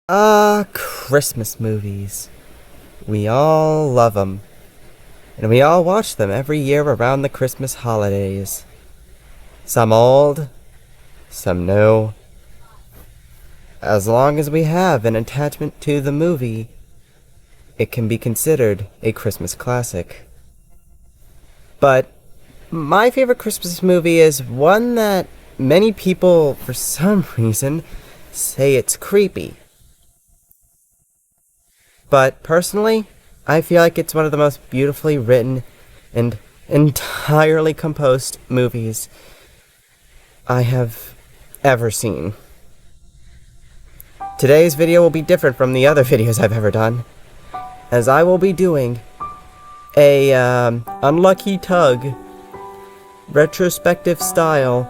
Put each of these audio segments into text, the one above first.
Christmas movies. We all love them. And we all watch them every year around the Christmas holidays. Some old, some new. As long as we have an attachment to the movie, it can be considered a Christmas classic. But my favorite Christmas movie is one that many people, for some reason, say it's creepy. But personally, I feel like it's one of the most beautifully written and entirely composed movies I have ever seen. Today's video will be different from the other videos I've ever done, as I will be doing a Unlucky Tug retrospective style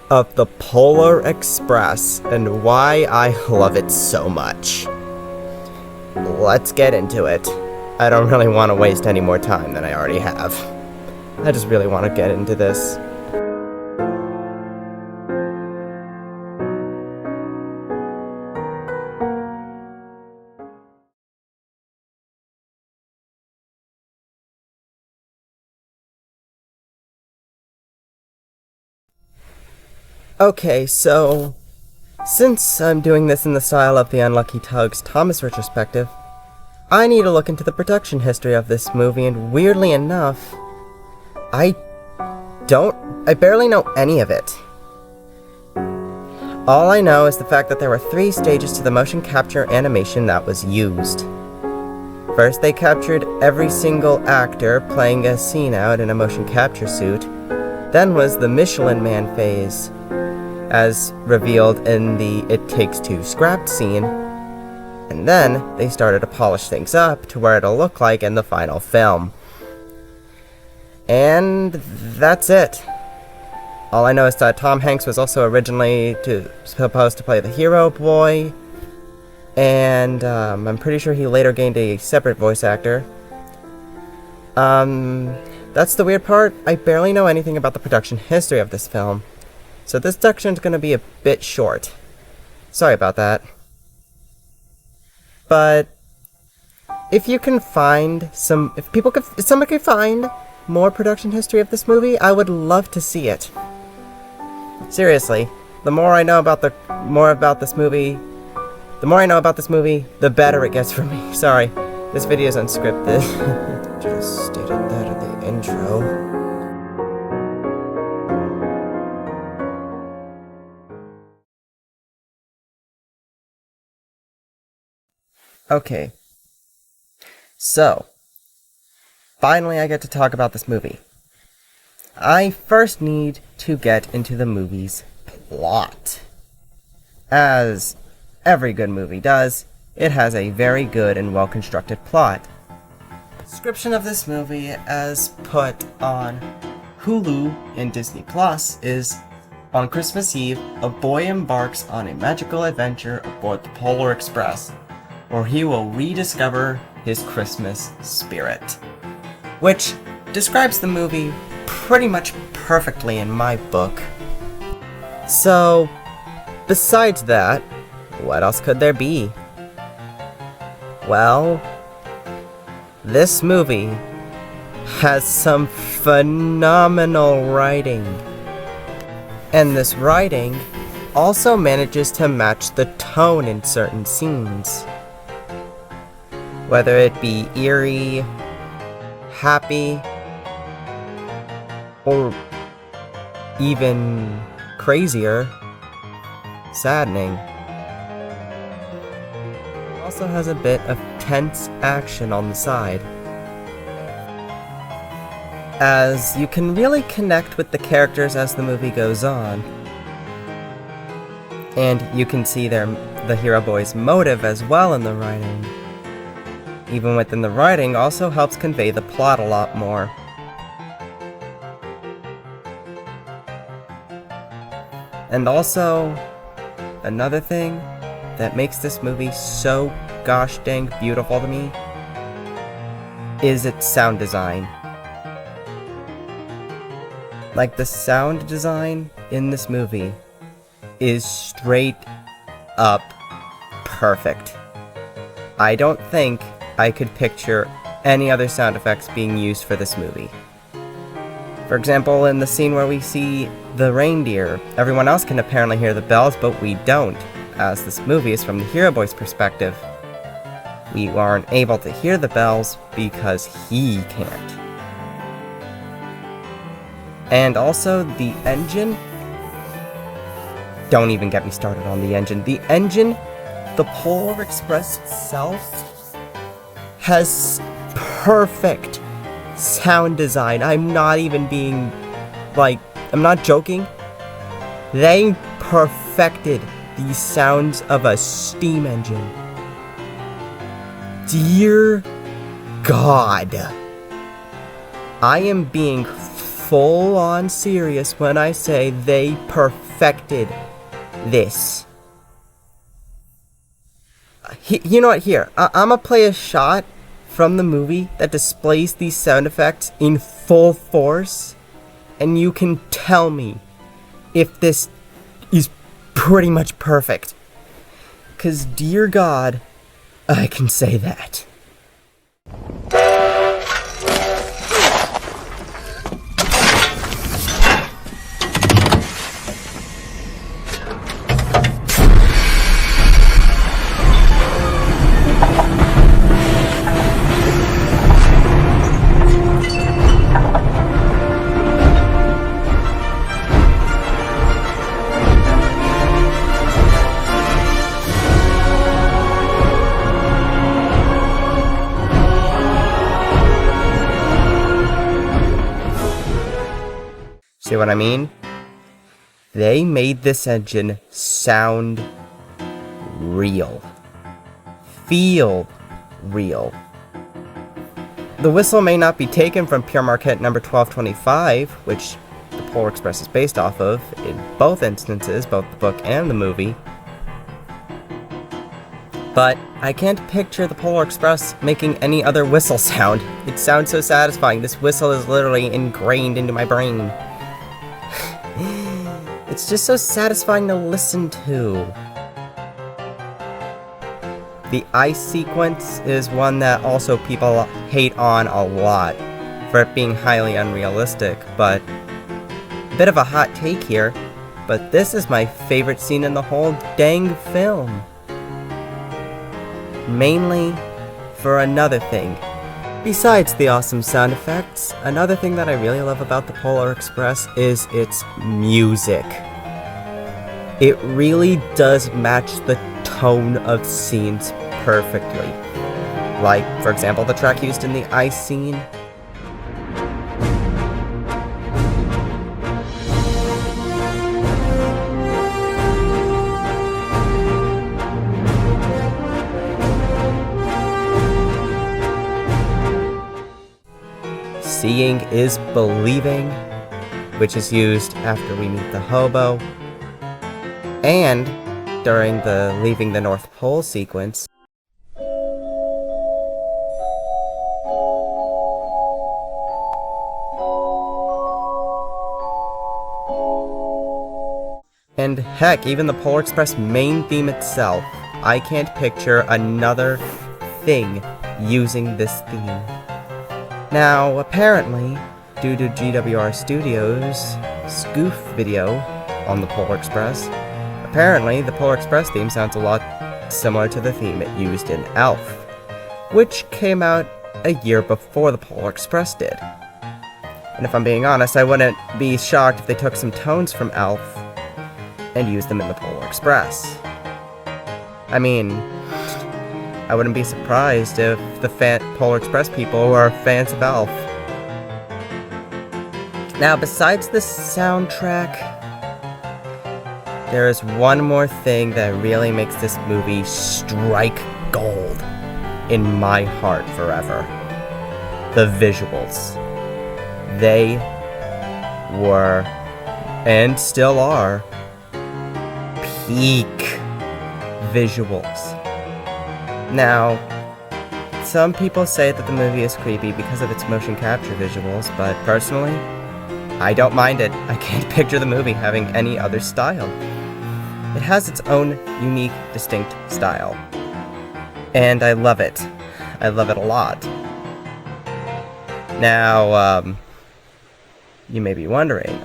of the Polar Express and why I love it so much. Let's get into it. I don't really want to waste any more time than I already have. I just really want to get into this. Okay, so since I'm doing this in the style of the Unlucky Tug's Thomas retrospective, I need to look into the production history of this movie, and weirdly enough, I barely know any of it. All I know is the fact that there were 3 stages to the motion capture animation that was used. First, they captured every single actor playing a scene out in a motion capture suit. Then was the Michelin Man phase, as revealed in the It Takes Two scrapped scene, and then they started to polish things up to where it'll look like in the final film. And that's it. All I know is that Tom Hanks was also originally supposed to play the hero boy, and I'm pretty sure he later gained a separate voice actor. That's the weird part. I barely know anything about the production history of this film, so this section is going to be a bit short. Sorry about that. But if you can find if someone could find more production history of this movie, I would love to see it. Seriously, the more I know about this movie, the better it gets for me. Sorry, this video is unscripted. Just stated that in the intro. Okay, so, finally I get to talk about this movie. I first need to get into the movie's plot. As every good movie does, it has a very good and well-constructed plot. The description of this movie, as put on Hulu and Disney Plus, is: on Christmas Eve, a boy embarks on a magical adventure aboard the Polar Express, where he will rediscover his Christmas spirit. Which describes the movie pretty much perfectly in my book. So, besides that, what else could there be? Well, this movie has some phenomenal writing. And this writing also manages to match the tone in certain scenes. Whether it be eerie, happy, or even crazier, saddening. It also has a bit of tense action on the side, as you can really connect with the characters as the movie goes on, and you can see the hero boy's motive as well in the writing. Even within the writing, also helps convey the plot a lot more. And also, another thing that makes this movie so gosh dang beautiful to me is its sound design. Like, the sound design in this movie is straight up perfect. I don't think I could picture any other sound effects being used for this movie. For example, in the scene where we see the reindeer, everyone else can apparently hear the bells, but we don't, as this movie is from the Hero Boy's perspective. We aren't able to hear the bells because he can't. And also, the engine... Don't even get me started on the engine. The engine, the Polar Express itself, has perfect sound design. I'm not even being, I'm not joking. They perfected the sounds of a steam engine. Dear God. I am being full-on serious when I say they perfected this. You know what, here, I'm gonna play a shot from the movie that displays these sound effects in full force, and you can tell me if this is pretty much perfect. 'Cause dear God, I can say that. See what I mean? They made this engine sound real. Feel real. The whistle may not be taken from Pure Marquette number 1225, which the Polar Express is based off of, in both instances, both the book and the movie. But I can't picture the Polar Express making any other whistle sound. It sounds so satisfying. This whistle is literally ingrained into my brain. It's just so satisfying to listen to. The ice sequence is one that also people hate on a lot for it being highly unrealistic, but a bit of a hot take here, but this is my favorite scene in the whole dang film. Mainly for another thing. Besides the awesome sound effects, another thing that I really love about the Polar Express is its music. It really does match the tone of scenes perfectly. Like, for example, the track used in the ice scene. Seeing is believing, which is used after we meet the hobo, and during the leaving the North Pole sequence. And heck, even the Polar Express main theme itself, I can't picture another thing using this theme. Now, apparently, due to GWR Studios' spoof video on the Polar Express, apparently the Polar Express theme sounds a lot similar to the theme it used in Elf, which came out a year before the Polar Express did. And if I'm being honest, I wouldn't be shocked if they took some tones from Elf and used them in the Polar Express. I mean, I wouldn't be surprised if the Polar Express people were fans of Elf. Now, besides the soundtrack, there is one more thing that really makes this movie strike gold in my heart forever. The visuals. They were, and still are, peak visuals. Now, some people say that the movie is creepy because of its motion capture visuals, but personally, I don't mind it. I can't picture the movie having any other style. It has its own unique, distinct style. And I love it. I love it a lot. Now, you may be wondering,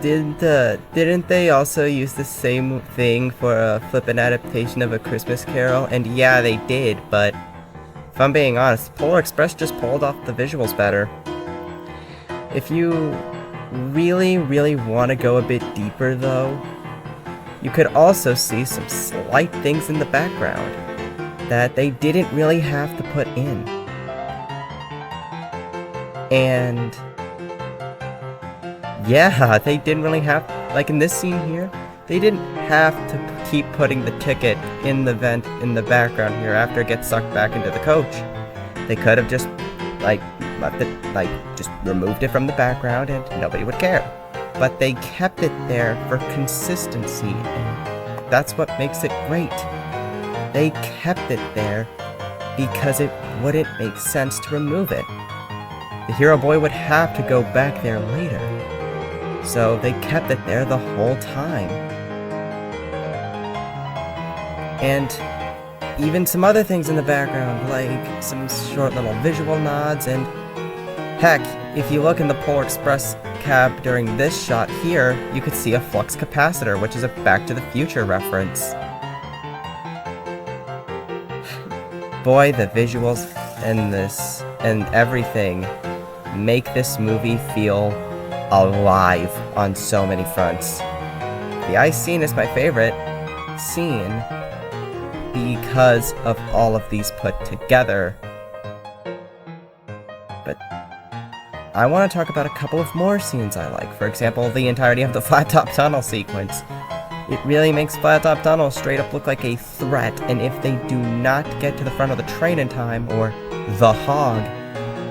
didn't they also use the same thing for a flippant adaptation of A Christmas Carol? And yeah, they did, but if I'm being honest, Polar Express just pulled off the visuals better. If you really, really want to go a bit deeper, though, you could also see some slight things in the background that they didn't really have to put in. And yeah, they didn't really have, like in this scene here, they didn't have to keep putting the ticket in the vent in the background here after it gets sucked back into the coach. They could have just, left it, just removed it from the background and nobody would care. But they kept it there for consistency, and that's what makes it great. They kept it there because it wouldn't make sense to remove it. The hero boy would have to go back there later. So they kept it there the whole time. And even some other things in the background, like some short little visual nods, and heck, if you look in the Polar Express cab during this shot here, you could see a flux capacitor, which is a Back to the Future reference. Boy, the visuals and this and everything make this movie feel alive on so many fronts. The ice scene is my favorite scene because of all of these put together. But I want to talk about a couple of more scenes I like. For example, the entirety of the Flat Top Tunnel sequence. It really makes Flat Top Tunnel straight up look like a threat, and if they do not get to the front of the train in time, or the hog,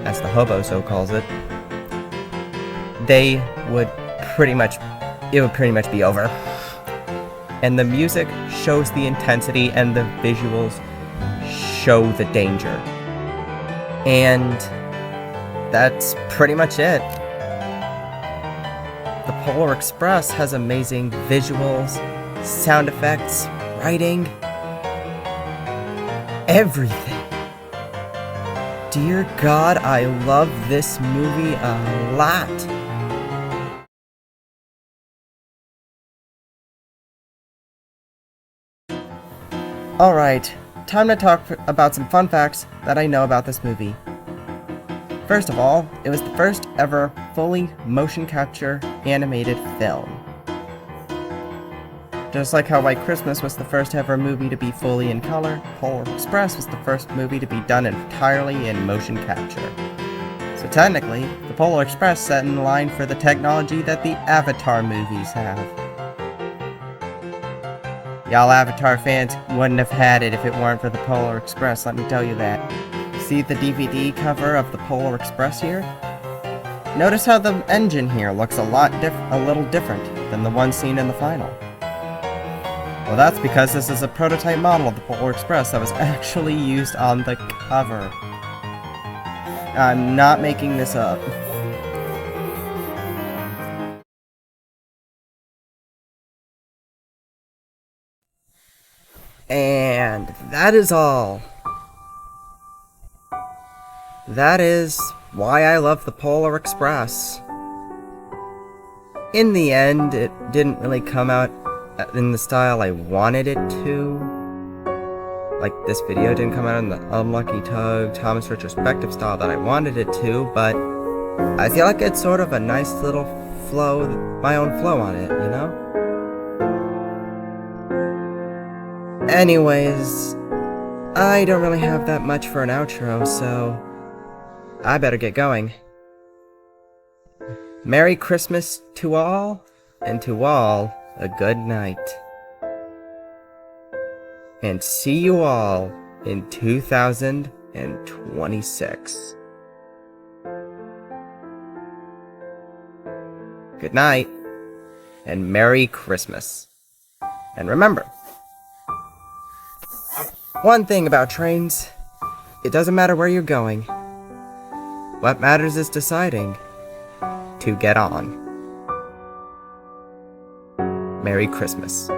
as the hobo so calls it, it would pretty much be over. And the music shows the intensity and the visuals show the danger. And that's pretty much it. The Polar Express has amazing visuals, sound effects, writing, everything. Dear God, I love this movie a lot. Alright, time to talk about some fun facts that I know about this movie. First of all, it was the first ever fully motion capture animated film. Just like how White Christmas was the first ever movie to be fully in color, Polar Express was the first movie to be done entirely in motion capture. So technically, the Polar Express set in line for the technology that the Avatar movies have. Y'all Avatar fans wouldn't have had it if it weren't for the Polar Express, let me tell you that. See the DVD cover of the Polar Express here? Notice how the engine here looks a little different than the one seen in the final. Well, that's because this is a prototype model of the Polar Express that was actually used on the cover. I'm not making this up. And that is all. That is why I love the Polar Express. In the end, it didn't really come out in the style I wanted it to. Like, this video didn't come out in the Unlucky Tug Thomas retrospective style that I wanted it to, but I feel like it's sort of a nice little flow, my own flow on it, you know? Anyways, I don't really have that much for an outro, so I better get going. Merry Christmas to all, and to all, a good night. And see you all in 2026. Good night, and Merry Christmas. And remember, one thing about trains, it doesn't matter where you're going. What matters is deciding to get on. Merry Christmas.